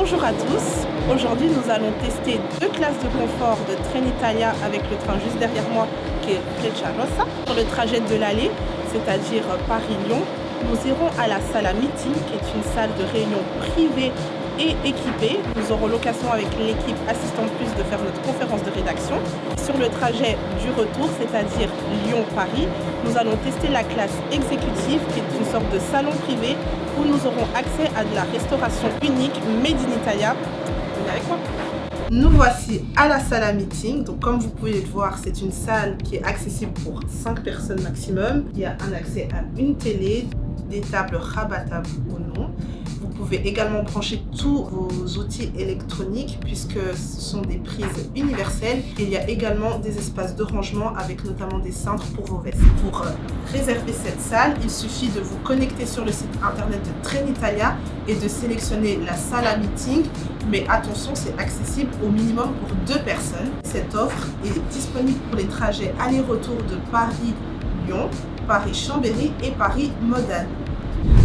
Bonjour à tous, aujourd'hui nous allons tester deux classes de confort de Trenitalia avec le train juste derrière moi qui est Frecciarossa. Sur le trajet de l'aller, c'est-à-dire Paris-Lyon, nous irons à la salle à meeting qui est une salle de réunion privée et équipée. Nous aurons l'occasion avec l'équipe Assistante Plus de faire notre conférence de rédaction. Sur le trajet du retour, c'est-à-dire Lyon-Paris, nous allons tester la classe exécutive qui est une sorte de salon privé où nous aurons accès à de la restauration unique Made in Italia. Venez avec moi. Nous voici à la salle à meeting. Donc comme vous pouvez le voir, c'est une salle qui est accessible pour 5 personnes maximum. Il y a un accès à une télé, des tables rabattables ou non. Vous pouvez également brancher tous vos outils électroniques puisque ce sont des prises universelles. Et il y a également des espaces de rangement avec notamment des cintres pour vos vestes. Pour réserver cette salle, il suffit de vous connecter sur le site internet de Trenitalia et de sélectionner la salle à meeting. Mais attention, c'est accessible au minimum pour 2 personnes. Cette offre est disponible pour les trajets aller-retour de Paris-Lyon, Paris-Chambéry et Paris-Modane.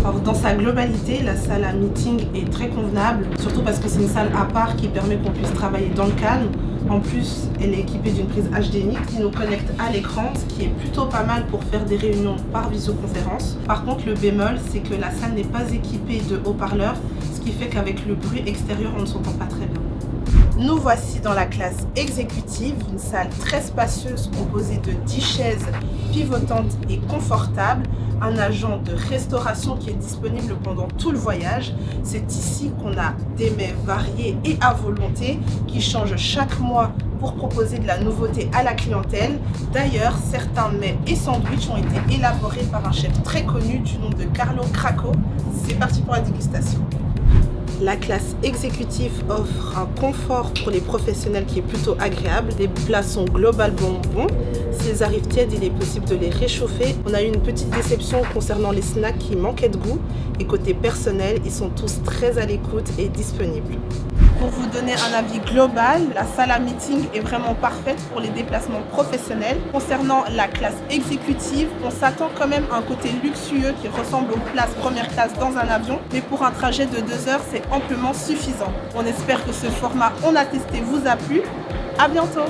Alors dans sa globalité, la salle à meeting est très convenable, surtout parce que c'est une salle à part qui permet qu'on puisse travailler dans le calme. En plus, elle est équipée d'une prise HDMI qui nous connecte à l'écran, ce qui est plutôt pas mal pour faire des réunions par visioconférence. Par contre, le bémol, c'est que la salle n'est pas équipée de haut-parleurs, ce qui fait qu'avec le bruit extérieur, on ne s'entend pas très bien. Nous voici dans la classe exécutive, une salle très spacieuse composée de 10 chaises pivotantes et confortables, un agent de restauration qui est disponible pendant tout le voyage. C'est ici qu'on a des mets variés et à volonté qui changent chaque mois pour proposer de la nouveauté à la clientèle. D'ailleurs, certains mets et sandwichs ont été élaborés par un chef très connu du nom de Carlo Cracco. C'est parti pour la dégustation. La classe exécutive offre un confort pour les professionnels qui est plutôt agréable. Les plats sont globalement bons. S'ils arrivent tièdes, il est possible de les réchauffer. On a eu une petite déception concernant les snacks qui manquaient de goût. Et côté personnel, ils sont tous très à l'écoute et disponibles. Pour vous donner un avis global, la salle à meeting est vraiment parfaite pour les déplacements professionnels. Concernant la classe exécutive, on s'attend quand même à un côté luxueux qui ressemble aux places première classe dans un avion. Mais pour un trajet de 2 heures, c'est amplement suffisant. On espère que ce format On a testé vous a plu. À bientôt!